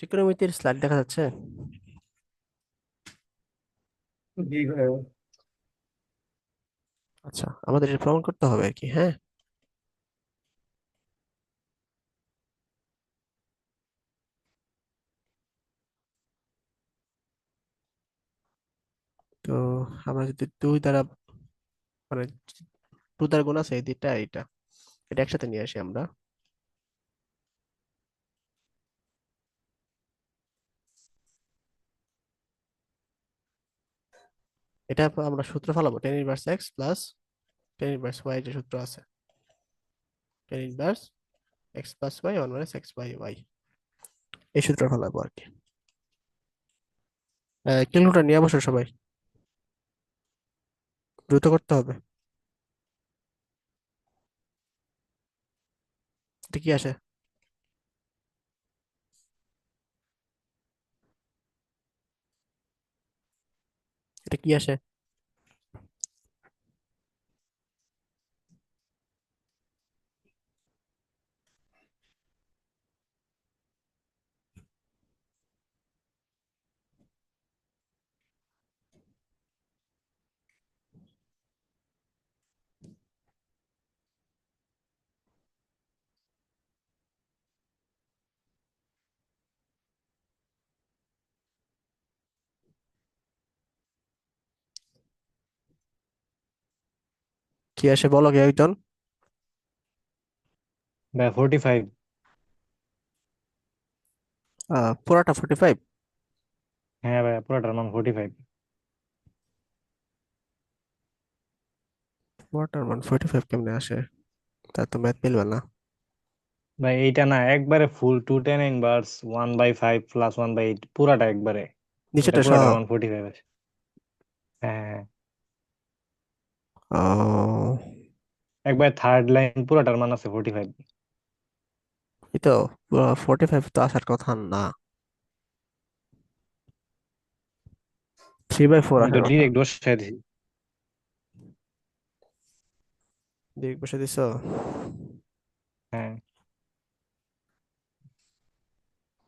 ত্রিকোণমিতির slide দেখা যাচ্ছে। জি ভাই। আচ্ছা, আমাদের এটা প্রমাণ করতে হবে আর কি। হ্যাঁ, তো আমরা যদি দুই দ্বারা মানে টু দ্বারা গুণ আছে এই দুইটা আর এটা এটা একসাথে নিয়ে আসি আমরা। এটা আমরা সূত্র ফেলাবো tan inverse x plus tan inverse Y, যে সূত্র আছে tan inverse x plus Y one minus X by Y, এই সূত্র ফেলাবো আর কি। ক্যালকুলেটর নিয়ে বসো সবাই, দ্রুত করতে হবে। এটা কি আসে? এটা কি আসে? কি আসে বলো কে একজন। ভাই 45। পুরাটা 45? হ্যাঁ ভাই, পুরোটার মান 45। পুরাটার মান 45 কেমনে আসে? তার তো ম্যাথ মিলবে না। ভাই এইটা না, একবারে ফুল 2 tan ইনভার্স 1/5 প্লাস 1/8 পুরাটা একবারে। এটা নিচেটা সহ? পুরাটার মান 45 আছে। হ্যাঁ হ্যাঁ হ্যাঁ। ও, একবার থার্ড লাইন পুরাটার মান আছে 45। এই তো 45 তো আসার কথা না, 3/4 আমি তো আসার কথা। ডিরেক্ট বসাই দিছি। দেখ বসে দিছো। হ্যাঁ।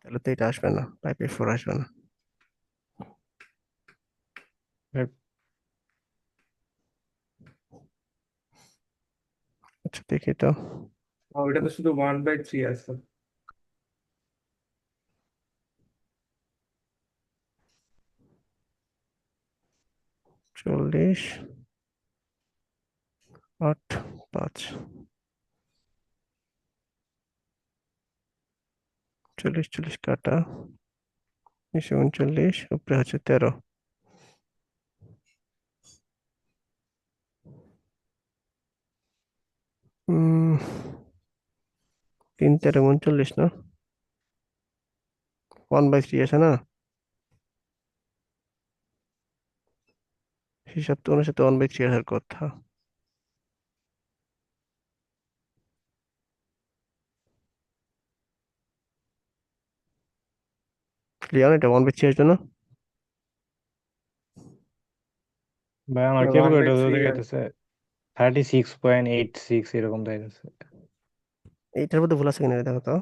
তাহলে তো এটা আসবে না, 5/4 আসবে না। ভাই, আচ্ছা দেখি তো। ওইটা তো শুধু 1/3 আছে। 40, 8, 5, 40 40 কাটা, 39, উপরে হচ্ছে 13। উম 3 13 39 না, 1/3 আছে না, হিসাব তো অনুসারে 1/3 আসার কথা। লিওন এটা 1/3 আসবে না? ভাই আমার ওয়ান বাই ক্যালকুলেটর থ্রি দেখাইতেছে 36.86 এরকম দেখাইতেছে। এইটার মধ্যে ভুল আছে কিনা দেখো তো।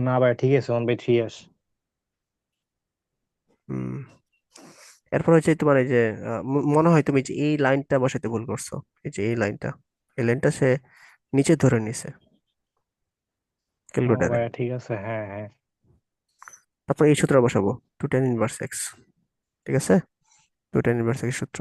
না ভাই ঠিক আছে, 1/3 আস। হুম, এরপর হচ্ছে তোমার এই যে মনে হয় তুমি যে এই লাইনটা বসাতে ভুল করছো। এই যে এই লাইনটা সে নিচে ধরে নিছে ও ক্যালকুলেটারে। ভাই ঠিক আছে, হ্যাঁ হ্যাঁ। তারপর এই সূত্র বসাবো, টু টেন ইনভার্স এক্স। ঠিক আছে, টু টেন ইনভার্স এক্স সূত্র।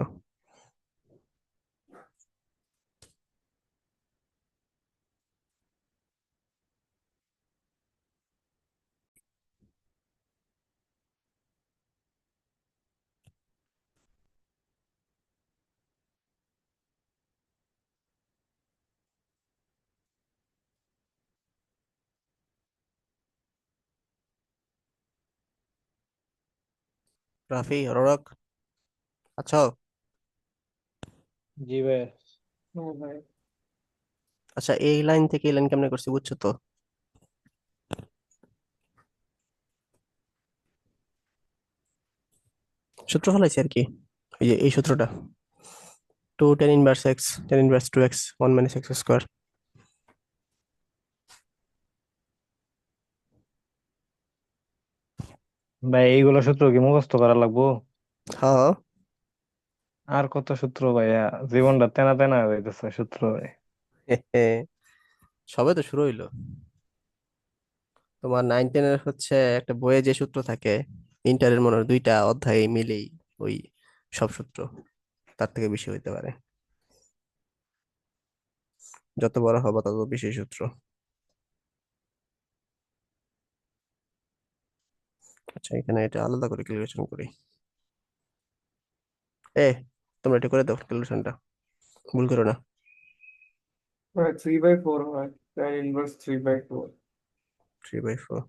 রাফি ররক, আচ্ছা। জি ভাই। ভাই। আচ্ছা, এই লাইন থেকে এই লাইন কেমনে করছি বুঝছো তো? সূত্র ফলাইছি আর কি, এই যে এই সূত্রটা, two tan inverse x tan inverse two x one minus x square. ভাই এইগুলো সূত্র কি মুখস্থ করা লাগবো? হ্যাঁ। আর কত সূত্র ভাইয়া, জীবনটা তেনা তেনা হয়ে যাইতেছে সূত্র ভাই। সবে তো শুরু হইলো। তোমার 9-10 এর হচ্ছে একটা বইয়ে যে সূত্র থাকে, ইন্টারের মনে হয় 2টা অধ্যায় মিলেই ওই সব সূত্র, তার থেকে বেশি হইতে পারে। যত বড় হবে তত বেশি সূত্র। আচ্ছা, এখানে এটা আলাদা করে ক্যালকুলেশন করি। এ, তোমরা এটা করে দাও ক্যালকুলেশনটা, ভুল করো না। 3/4 হয়, tan ইনভার্স 3/4। 3/4।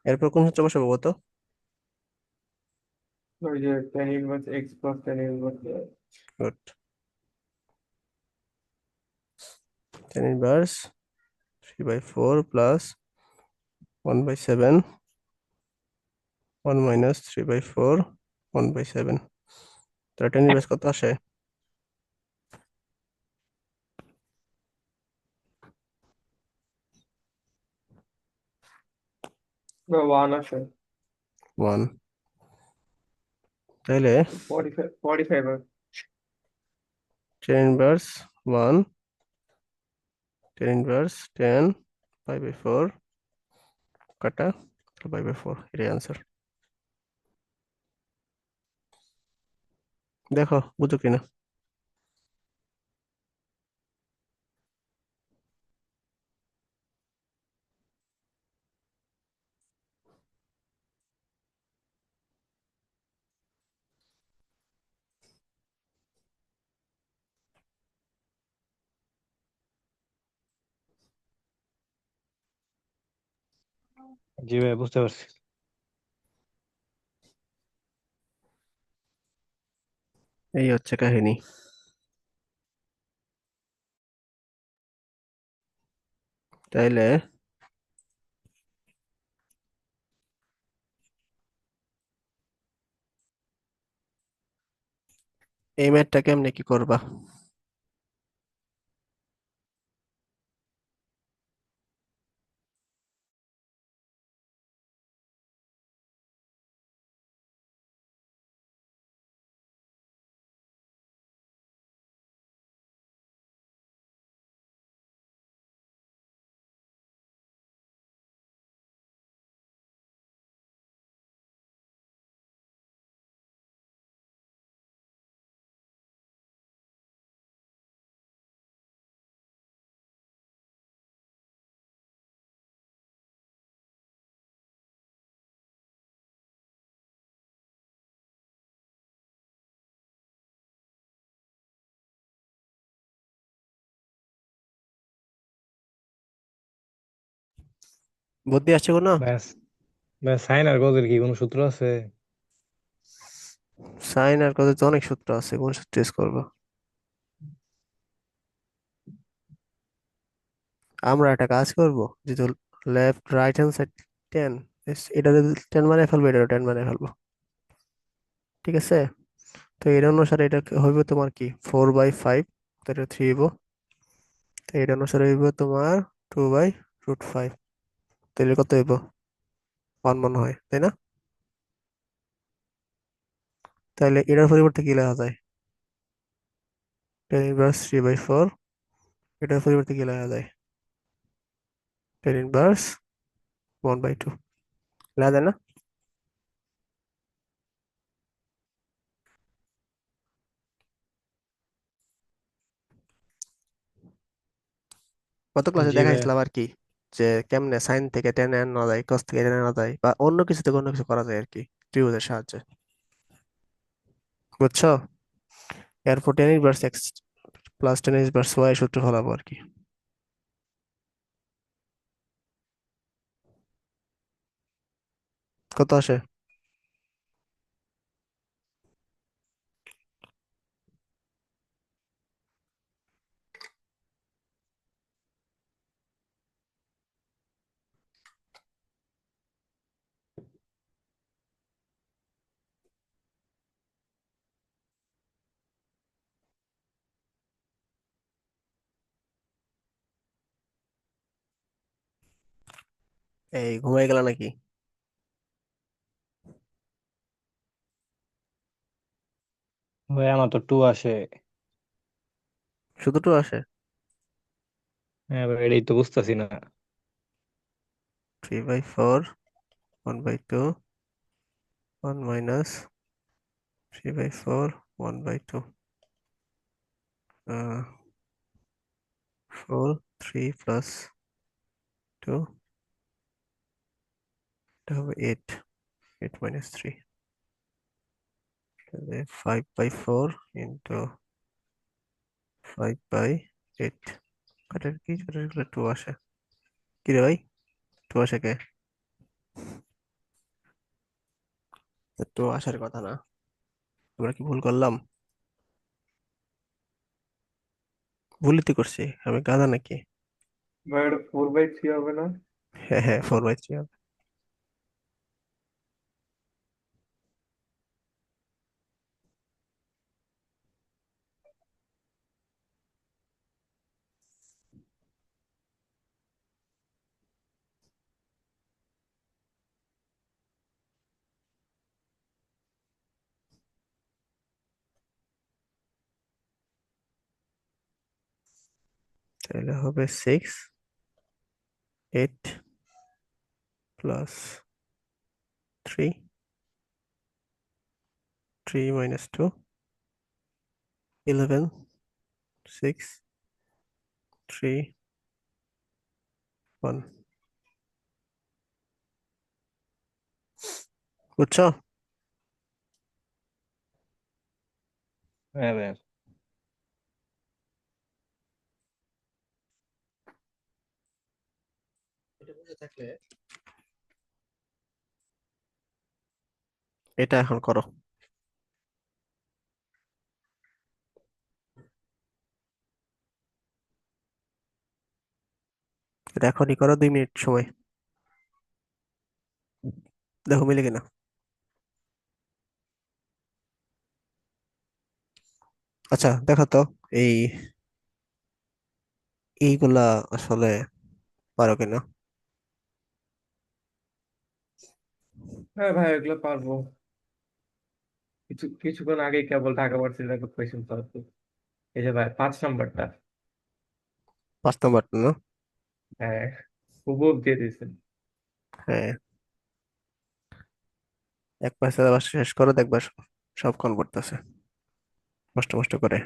এরপর কোন সূত্র বসাবো কত? ওই যে tan inverse x plus tan inverse. Good. tan inverse 3/4 plus 1/7, 1 minus 3/4, 1/7। তাহলে tan ইনভার্স কত আসে? বা 1 আসে। 1। তাহলে 45 হয়। tan ইনভার্স 1, tan ইনভার্স 10 5/4 কাটা 5/4, এটাই আনসার। দেখো বুঝো কিনা। জি ভাই, বুঝতে পারছি। এই হচ্ছে কাহিনী। তাইলে এই ম্যাথটা কেমনে কি করবা? বুদ্ধি আসছে কোনো? ব্যাস, ব্যাস সাইন আর কজের কি কোনো সূত্র আছে? সাইন আর কত তো অনেক সূত্র আছে, কোন সূত্র ইউজ করবো? আমরা একটা কাজ করব, যেহেতু লেফট রাইট হ্যান্ড সাইড 10, এটা যদি 10 মানে ফেলবো, এটা 10 মানে ফেলবো। ঠিক আছে? তো এর অনুসারে এটা হইবে তোমার কি 4/5, তো এটা 3 হইব। তো এটা অনুসারে হইব তোমার 2/√5। তাহলে কত হইব? 1 মনে হয়, তাই না? তাহলে এটার পরিবর্তে কি লেখা যায়? tan ইনভার্স 3/4, এটার পরিবর্তে কি লেখা যায়? tan ইনভার্স 1/2 লেখা যায় না? গত ক্লাসে জি ভাইয়া। দেখাইছিলাম আর কি, যে কেমনে সাইন থেকে টেনে আনা যায়, কস থেকে টেনে আনা যায়, বা অন্য কিছু থেকে অন্য কিছু করা যায় আর কি, ত্রিভুজের সাহায্যে। বুঝছো? এরপর tan inverse x plus tan inverse y সূত্র ফলাবো আর কি। কত আসে? এই ঘুমাই গেল নাকি? ভাই আমার তো টু আসে। শুধু টু আসে? হ্যাঁ ভাই, এটাই তো বুঝতেছি না। 3/4, 1/2, 1 - 3/4, 1/2, 4, 3 + 2, এটা হবে 8, 8 - 3, তাহলে 5/4 ইন্টু 5/8, কাটার কি কাটার গেলে 2 আসে। কি রে ভাই, 2 আসে কে? 2 আসার কথা না, আমরা কি ভুল করলাম? ভুলই তো করছি, আমি গাধা নাকি? ভাই এটা 4/3 হবে না? হ্যাঁ হ্যাঁ, 4/3 হবে। তাহলে হবে 6, 8 + 3, 3 - 2, 11, 6, 3, 1। বুঝছো? হ্যাঁ ভাই। এটা বুঝে থাকলে এটা এখন করো। এটা এখনই করো, 2 মিনিট সময়, দেখো মিলে কিনা। আচ্ছা দেখো তো, এই এইগুলা আসলে পারো কিনা। হ্যাঁ ভাই এগুলো পারবো। কিছুক্ষণ আগে কেবল ঢাকা ভার্সিটির একটা কোয়েশ্চেন সলভ করছি। এই যে ভাই 5 নাম্বারটা। 5 নাম্বার না? হ্যাঁ, হুবহু দিয়ে দিয়েছেন। হ্যাঁ, এক পাশে আবার শেষ করো, দেখবা সব কোন করতেছে কষ্ট কষ্ট করে।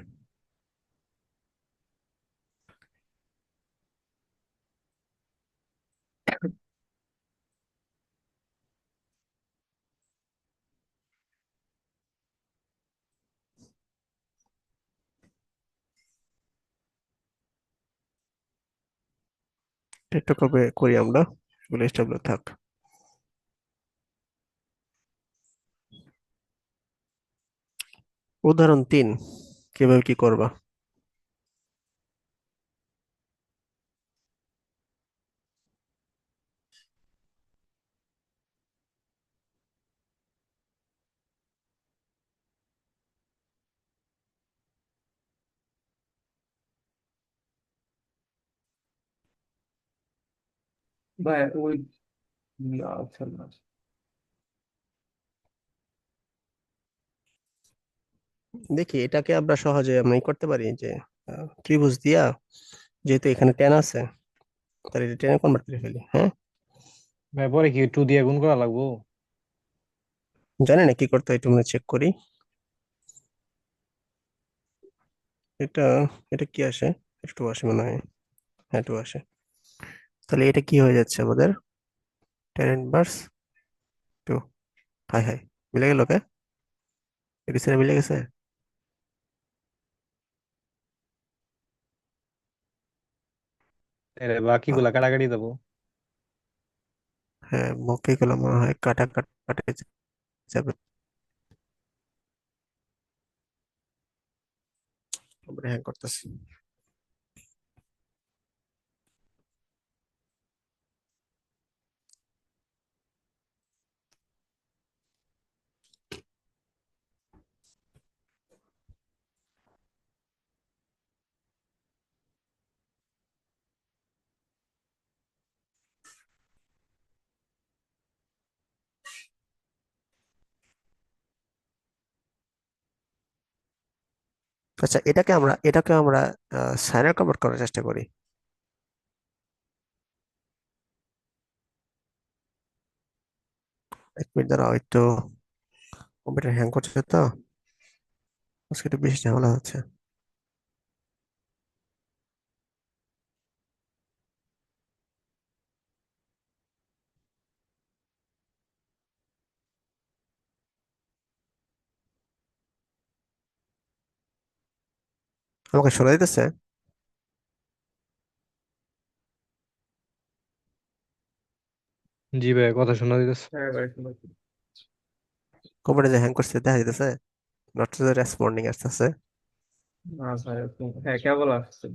একটু কবে করি আমরা, এগুলো স্টেবল থাক। উদাহরণ 3, কিভাবে কি করবা? ভাই ওই, না আচ্ছা না। দেখি এটাকে আমরা সহজে আমরা ই করতে পারি যে ত্রিভুজ দিয়া, যেহেতু এখানে টেন আছে, তাহলে এটা টেনে কনভার্ট করে ফেলি, হ্যাঁ। ভাই পরে কি টু দিয়ে গুণ করা লাগবো? জানি না কি করতে হয়, একটু চেক করি। এটা এটা কি আসে? একটু আসে মনে হয়, হ্যাঁ 2 আসে। তাহলে এটা কি হয়ে যাচ্ছে আমাদের? tan−2। হাই হাই, মিলে গেল কে? এডিসিনে মিলে গেছে। তাহলে বাকিগুলা কাটাকাটি দেবো। হ্যাঁ, মুখে গুলো মনে হয় কাটা কাটা যাবে। আমরা হ্যাং করতেছি। আচ্ছা, এটাকে আমরা সাইনে কনভার্ট করার চেষ্টা করি। এক মিনিট দাঁড়াও, একটু কম্পিউটার হ্যাং করছে তো, আজকে একটু বেশি ঝামেলা হচ্ছে। আমাকে শোনা দিতেছে? জি ভাই, কথা শোনা দিতেছে। হ্যাঁ ভাই শুনছি। কম্পিউটার যে হ্যাং করছে দেখা দিতেছে, নট রেসপন্ডিং আসতেছে। না ভাই হ্যাঁ কেবল আসছে।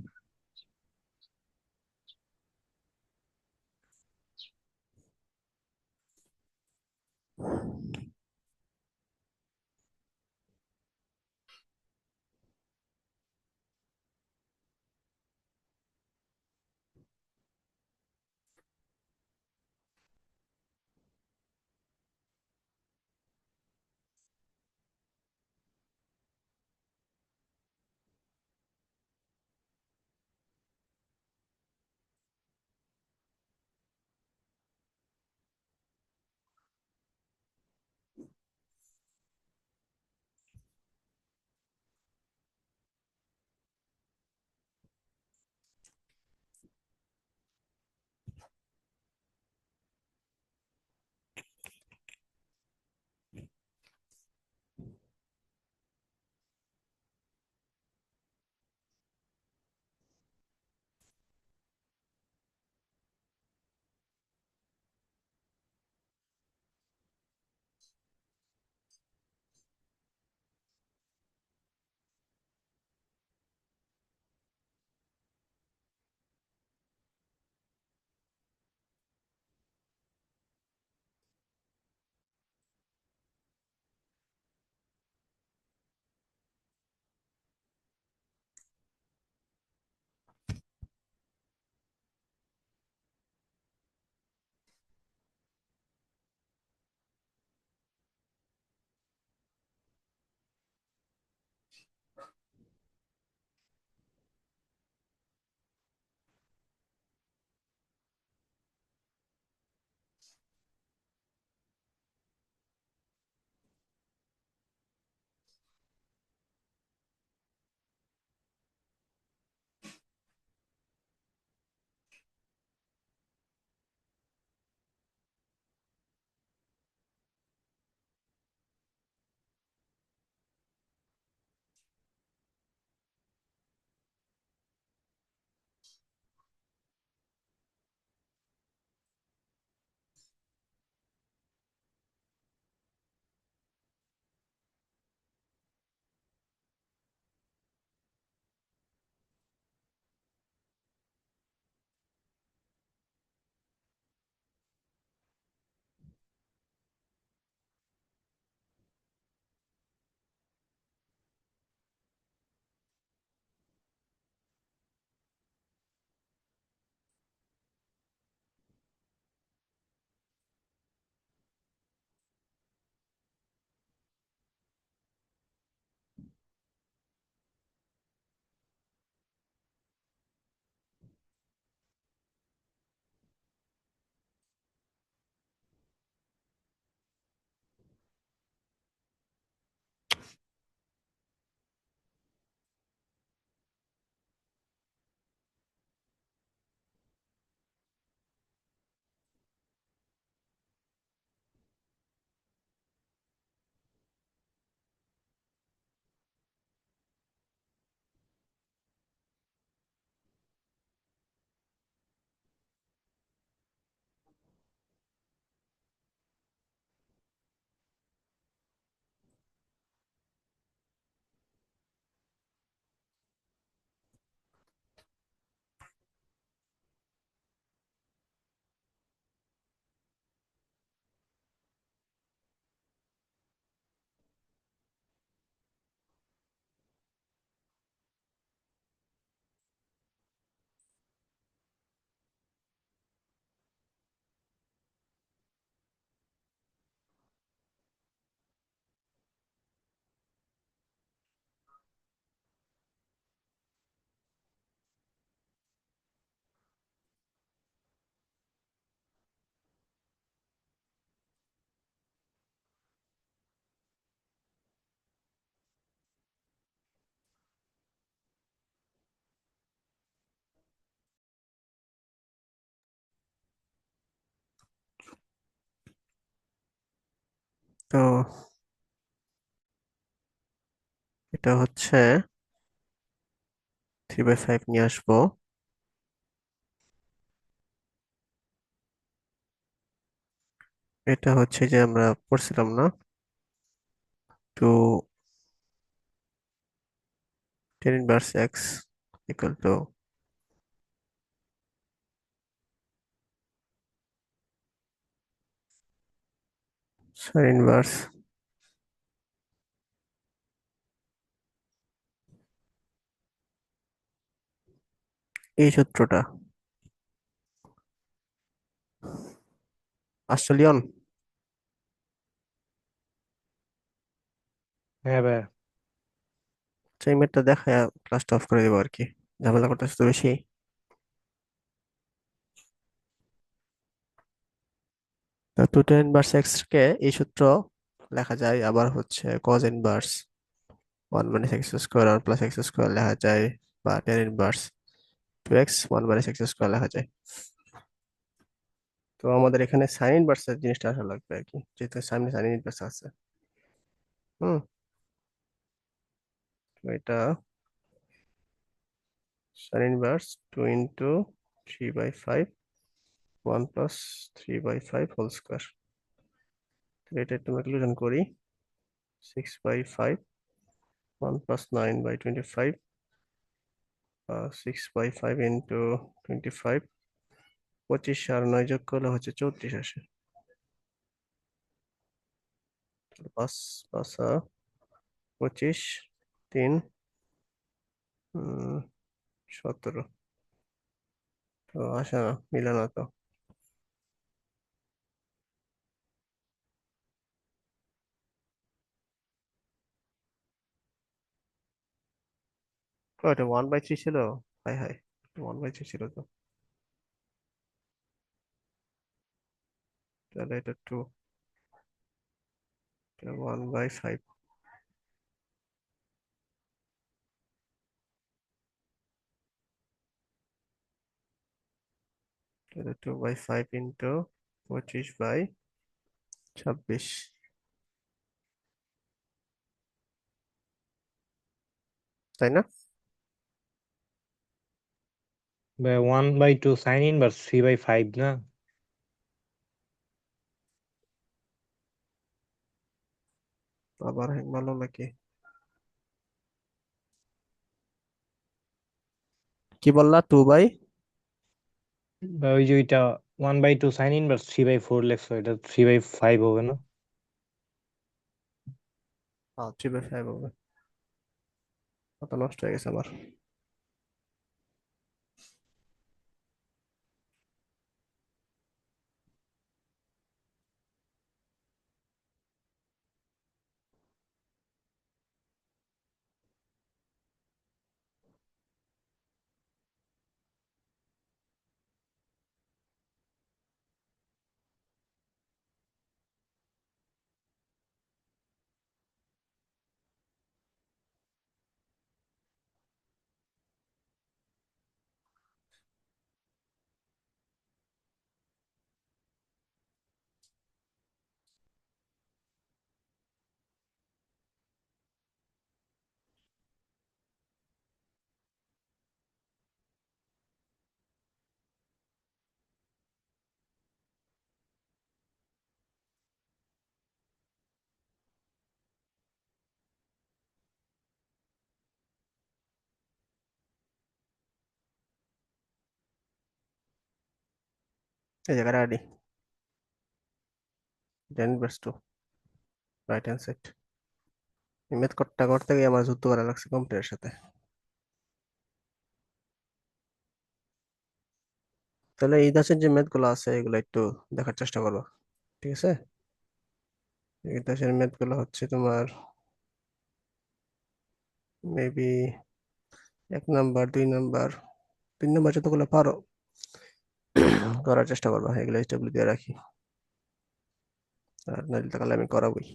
তো এটা হচ্ছে 3/5 নিয়ে আসবো। এটা হচ্ছে যে আমরা পড়ছিলাম না, two tan inverse x equal to sine inverse এই সূত্রটা আসলে অন। হ্যাঁ ভাই। সেই ম্যাথটা দেখায় ক্লাসটা অফ করে দেবো আর কি, ঝামেলা করতেছে তো বেশি। তো টু টেন ইনভার্স এক্স কে এই সূত্র লেখা যায়, আবার হচ্ছে cos inverse one minus x square one plus x square লেখা যায়, বা tan inverse two x one minus x square লেখা যায়। তো আমাদের এখানে সাইন ইনভার্স এর জিনিসটা আসা লাগবে আর কি, যেহেতু সামনে সাইন ইনভার্স আছে। হুম। তো এটা sine inverse two into 3/5 one plus 3/5 whole square. এটা একটু ক্যালকুলেশন করি, 6/5 ওয়ান প্লাস 9/25, 6/5 ইন্টু 25, 25 আর 9 যোগ করলে হচ্ছে 34 আসে। তাহলে 5 5 25, 3 17। তো আসে না, মিলে না তো। ও, এটা 1/3 ছিল। হাই হাই, 1/3 ছিল তো। তাহলে এটা 2, 1/5। তাহলে 2/5 ইন্টু 25/26, তাই না? ভাই 1/2 সাইন ইনভার্স 3/5 না? আবার হ্যাং মারলো নাকি? কি বললা, 2/? ভাই ওই যে ওইটা 1/2 সাইন ইনভার্স 3/4 লেখছো, এটা 3/5 হবে না? 3/5 হবে। কত নষ্ট হয়ে গেছে আমার। এই জায়গাটা ready, ten inverse 2 right hand side. Math করতে করতে গিয়ে আমার যুদ্ধ করা লাগছে কম্পিউটারের সাথে। তাহলে এই দাসের যে ম্যাথ গুলো আছে এগুলো একটু দেখার চেষ্টা করবো, ঠিক আছে? এই দাসের ম্যাথ গুলো হচ্ছে তোমার মেবি 1 নাম্বার 2 নাম্বার 3 নাম্বার যতগুলো পারো করার চেষ্টা করবা, এগুলো স্টেবল দিয়ে রাখি। আর নাইলে তাহলে আমি করাবোই,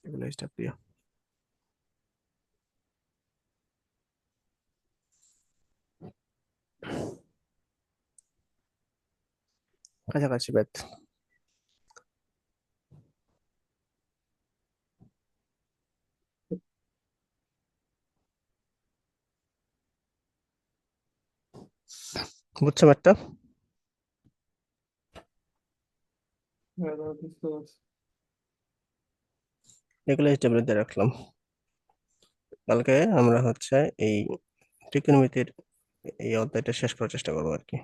এগুলো স্টেপ দিয়ে। কাছাকাছি ম্যাথ। বুঝছো ম্যাথটা? এগুলো টেবিলে রাখলাম। কালকে আমরা হচ্ছে এই ত্রিকোণমিতির এই অধ্যায়টা শেষ করার চেষ্টা করবো আর কি।